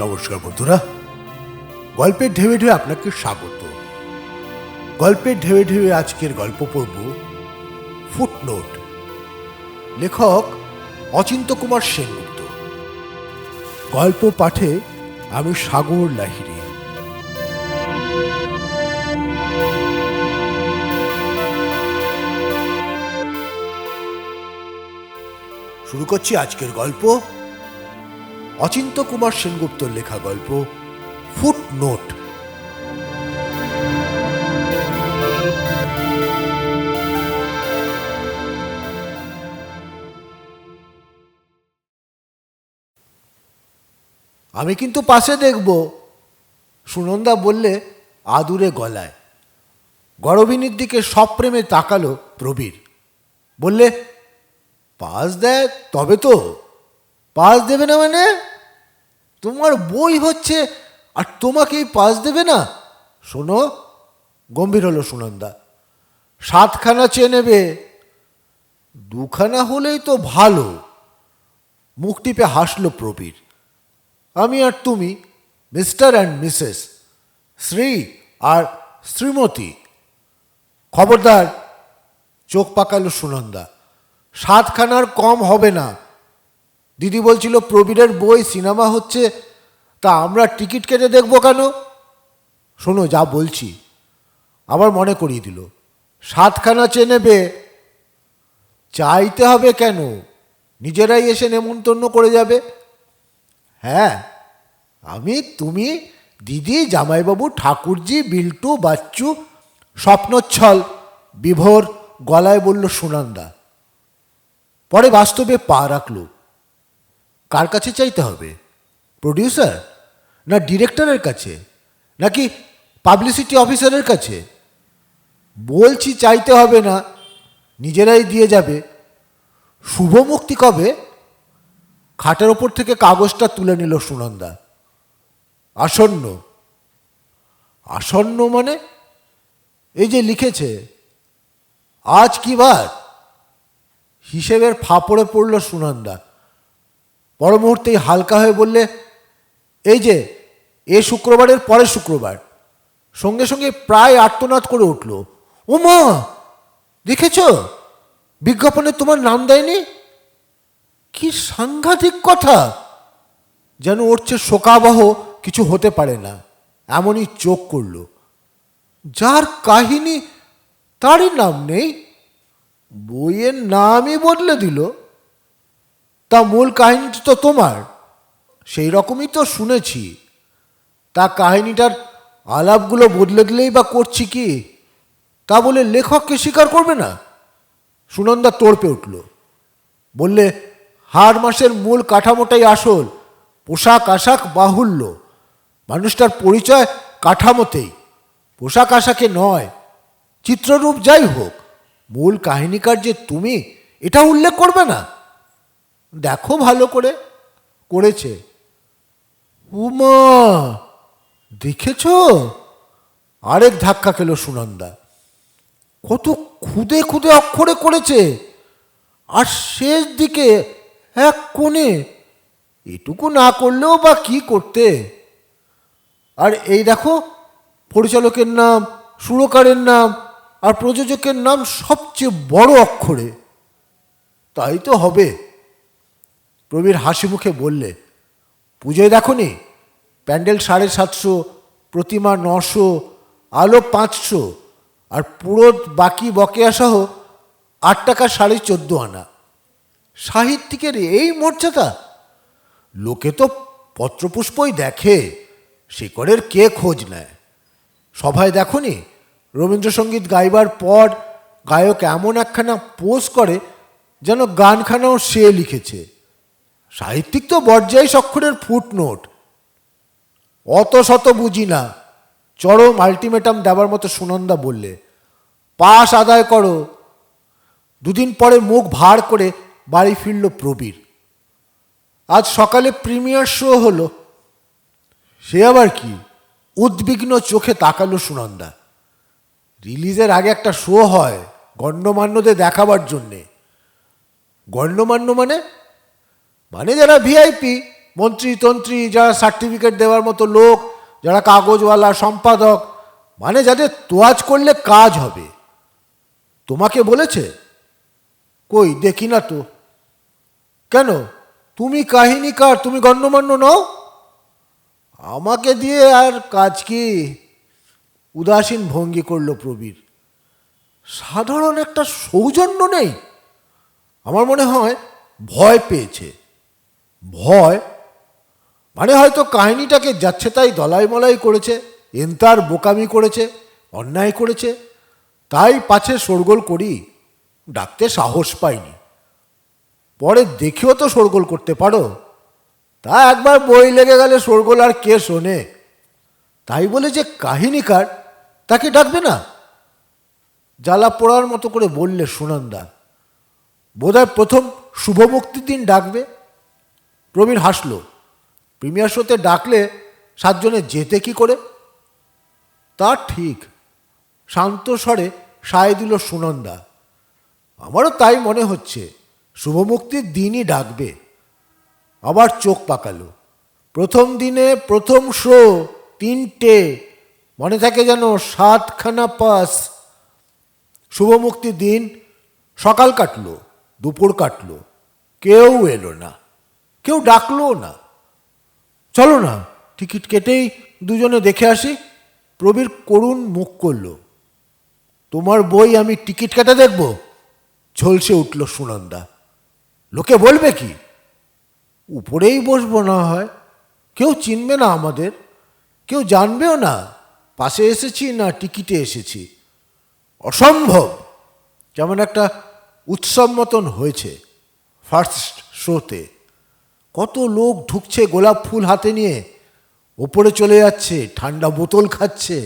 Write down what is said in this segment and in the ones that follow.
নমস্কার বন্ধুরা, গল্পের ঢেউয়ে ঢেউয়ে আপনাকে স্বাগত। গল্পের ঢেউয়ে ঢেউয়ে আজকের গল্প পড়ব ফুটনোট। লেখক অচিন্ত কুমার সেনগুপ্ত। গল্প পাঠে আমি সাগর লাহিড়ী। শুরু করছি আজকের গল্প। অচিন্ত কুমার সেনগুপ্তর লেখা গল্প ফুটনোট। আমি কিন্তু পাশে দেখব, সুনন্দা বললে আদুরে গলায়। গরবিনীর দিকে সপ্রেমে তাকালো প্রবীর। বললে, পাস দেয় তবে তো। পাস দেবে না মানে? তোমার বই হচ্ছে আর তোমাকেই পাস দেবে না? শোনো, গম্ভীর হলো সুনন্দা, 7খানা চেয়ে নেবে। 2খানা হলেই তো ভালো। মুখ টিপে হাসল প্রবীর। আমি আর তুমি, মিস্টার অ্যান্ড মিসেস, শ্রী আর শ্রীমতী। খবরদার, চোখ পাকালো সুনন্দা, 7খানার কম হবে না। দিদি বলছিল প্রবীরের বই সিনেমা হচ্ছে, তা আমরা টিকিট কেটে দেখব কেন? শোনো, যা বলছি। আবার মনে করিয়ে দিল, 7খানা চেয়ে নেবে। চাইতে হবে কেন? নিজেরাই এসে নেমন্তন্ন করে যাবে। হ্যাঁ, আমি, তুমি, দিদি, জামাইবাবু, ঠাকুরজি, বিল্টু, বাচ্চু, স্বপ্নচ্ছল, বিভোর গলায় বলল সুনন্দা। পরে বাস্তবে পা রাখল। কার কাছে চাইতে হবে? প্রডিউসার না ডিরেক্টরের কাছে, নাকি পাবলিসিটি অফিসারের কাছে? বলছি চাইতে হবে না, নিজেরাই দিয়ে যাবে। শুভ মুক্তি কবে? খাটের ওপর থেকে কাগজটা তুলে নিল সুনন্দা। আসন্ন। আসন্ন মানে? এই যে লিখেছে, আজ কি বার? হিসেবের ফাপড়ে পড়ল সুনন্দা। পর মুহূর্তেই হালকা হয়ে বললে, এই যে এ শুক্রবারের পরের শুক্রবার। সঙ্গে সঙ্গে প্রায় আর্তনাদ করে উঠল, ও মা, দেখেছ বিজ্ঞাপনে তোমার নাম দেয়নি? কি সাংঘাতিক কথা! যেন ওর চেয়ে শোকাবহ কিছু হতে পারে না, এমনই চোখ করল। যার কাহিনী তারই নাম নেই, বইয়ের নামই বদলে দিল। তা মূল কাহিনীটা তো তোমার, সেই রকমই তো শুনেছি। তা কাহিনীটার আলাপগুলো বদলে দিলেই বা করছি কি? তা বলে লেখককে স্বীকার করবে না? সুনন্দা তোড়পে উঠল। বললে, হার মাসের মূল কাঠামোটাই আসল, পোশাক আশাক বাহুল্য। মানুষটার পরিচয় কাঠামোতেই, পোশাক আশাকে নয়। চিত্ররূপ যাই হোক, মূল কাহিনীকার যে তুমি, এটা উল্লেখ করবে না? দেখো ভালো করে। করেছে। উমা, দেখেছ? আরেক ধাক্কা খেল সুনন্দা। কত খুদে খুদে অক্ষরে করেছে, আর শেষ দিকে এক কোণে। এটুকু না করলেও বা কি করতে? আর এই দেখো, পরিচালকের নাম, সুরকারের নাম আর প্রযোজকের নাম সবচেয়ে বড় অক্ষরে। তাই তো হবে। প্রবীর হাসি মুখে বললে, পুজোয় দেখনি? প্যান্ডেল 750, প্রতিমা 900, আলো 500, আর পুরো বাকি বকেয়া সহ 8 টাকা 14.5 আনা। সাহিত্যিকের এই মর্যাদা! লোকে তো পত্রপুষ্পই দেখে, শেকড়ের কে খোঁজ নেয়? সভায় দেখনি রবীন্দ্রসঙ্গীত গাইবার পর গায়ক এমন একখানা পোজ করে যেন গানখানাও সে লিখেছে। সাহিত্যিক তো বর্যায়ী অক্ষরের ফুটনোট। অত শত বুঝি না, চরম আলটিমেটাম দেবার মতো সুনন্দা বললে, পাস আদায় করো। 2 দিন পরে মুখ ভার করে বাড়ি ফিরল প্রবীর। আজ সকালে প্রিমিয়ার শো হলো। সে আবার কি? উদ্বিগ্ন চোখে তাকালো সুনন্দা। রিলিজের আগে একটা শো হয় গণ্যমান্যদের দেখাবার জন্যে। গণ্যমান্য মানে? মানে যারা ভিআইপি, মন্ত্রী তন্ত্রী, যারা সার্টিফিকেট দেওয়ার মতো লোক, যারা কাগজওয়ালা, সম্পাদক, মানে যাদের তোয়াজ করলে কাজ হবে। তোমাকে বলেছে? কই দেখি না তো। কেন, তুমি কাহিনীকার, তুমি গণ্যমান্য নও? আমাকে দিয়ে আর কাজ কি? উদাসীন ভঙ্গি করল প্রবীর। সাধারণ একটা সৌজন্য নেই? আমার মনে হয় ভয় পেয়েছে। ভয় মানে হয়তো কাহিনীটাকে যাচ্ছে তাই দলাই মলাই করেছে, এন্তার বোকামি করেছে, অন্যায় করেছে, তাই পাছে শোরগোল করি, ডাকতে সাহস পাইনি। পরে দেখেও তো শোরগোল করতে পারো। তা একবার বই লেগে গেলে শোরগোল আর কে শোনে? তাই বলে যে কাহিনীকার, তাকে ডাকবে না? জ্বালা পোড়ার মতো করে বললে সুনন্দা। বোধহয় প্রথম শুভমুক্তির দিন ডাকবে। প্রবীর হাসল। প্রিমিয়ার শোতে ডাকলে 7 জনে যেতে কি করে? তা ঠিক, শান্ত স্বরে সায় দিল সুনন্দা। আমারও তাই মনে হচ্ছে, শুভমুক্তির দিনই ডাকবে। আবার চোখ পাকালো। প্রথম দিনে প্রথম শো 3টে, মনে থাকে যেন 7খানা পাস। শুভমুক্তির দিন সকাল কাটলো, দুপুর কাটলো, কেউ এলো না, কেউ ডাকলো না। চলো না, টিকিট কেটেই দুজনে দেখে আসি। প্রবীর করুণ মুখ করল। তোমার বই আমি টিকিট কেটে দেখব? ঝলসে উঠল সুনন্দা। লোকে বলবে কি? উপরেই বসবো না হয়, কেউ চিনবে না আমাদের, কেউ জানবেও না পাশে এসেছি না টিকিটে এসেছি। অসম্ভব। যেমন একটা উৎসব মতন হয়েছে ফার্স্ট শোতে। কত লোক ঢুকছে গোলাপ ফুল হাতে নিয়ে, ওপরে চলে যাচ্ছে, ঠান্ডা বোতল খাচ্ছে।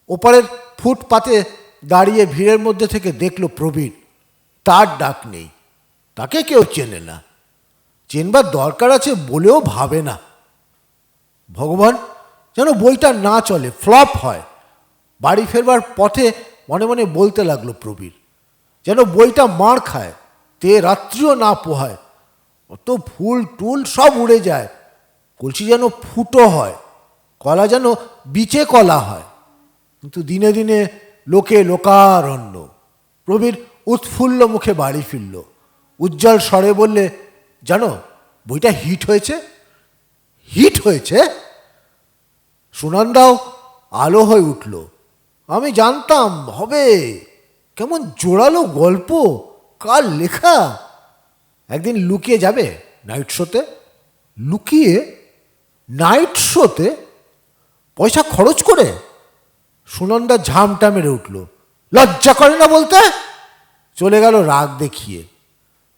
ওপারের ফুটপাতে দাঁড়িয়ে ভিড়ের মধ্যে থেকে দেখল প্রবীর। তার ডাক নেই, তাকে কেউ চেনে না, চেনবার দরকার আছে বলেও ভাবে না। ভগবান, যেন বইটা না চলে, ফ্লপ হয়। বাড়ি ফেরবার পথে মনে মনে বলতে লাগলো প্রবীর, যেন বইটা মার খায়, তে রাত্রিও না পোহায়, অত ফুল টুল সব উড়ে যায়, কলসি যেন ফুটো হয়, কলা যেন বিচে কলা হয়। কিন্তু দিনে দিনে লোকে লোকারণ্য। প্রবীর উৎফুল্ল মুখে বাড়ি ফিরল। উজ্জ্বল স্বরে বললে, জানো বইটা হিট হয়েছে। হিট হয়েছে? সুনন্দাও আলো হয়ে উঠল। আমি জানতাম হবে। কেমন জোরালো গল্প, কার লেখা। একদিন লুকিয়ে যাবে নাইট শোতে? লুকিয়ে নাইট শোতে? পয়সা খরচ করে? সুনন্দা ঝামটা মেরে উঠল। লজ্জা করে না বলতে? চলে গেল রাগ দেখিয়ে।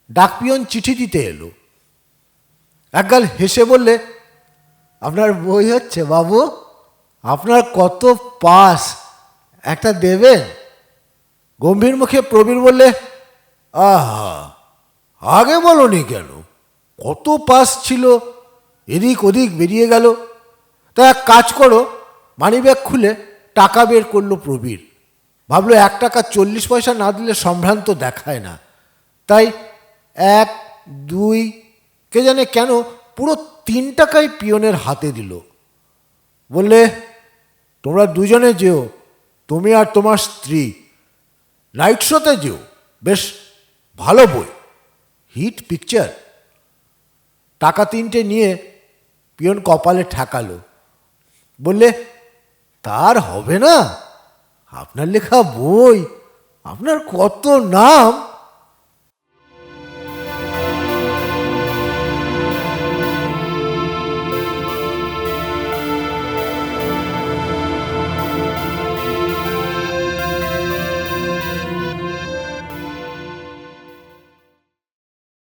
ডাকপিয়ন চিঠি দিতে এলো। একগাল হেসে বললে, আপনার বই হচ্ছে বাবু, আপনার কত পাস, একটা দেবেন? গম্ভীর মুখে প্রবীর বললে, আহা, আগে বলনি কেন? কত পাস ছিল, এদিক ওদিক বেরিয়ে গেল। তা এক কাজ করো, মানিব্যাগ খুলে টাকা বের করলো প্রবীর। ভাবলো 1 টাকা 40 পয়সা না দিলে সম্ভ্রান্ত দেখায় না। তাই 1, 2, কে জানে কেন পুরো 3 টাকাই পিয়নের হাতে দিল। বললে, তোমরা দুজনে যেও, তুমি আর তোমার স্ত্রী। নাইট শোতে যেও, বেশ ভালো বই, হিট পিকচার। টাকা 3টে নিয়ে পিয়ন কপালে ঠেকালো। বললে, তার হবে না, আপনার লেখা বই, আপনার কত নাম।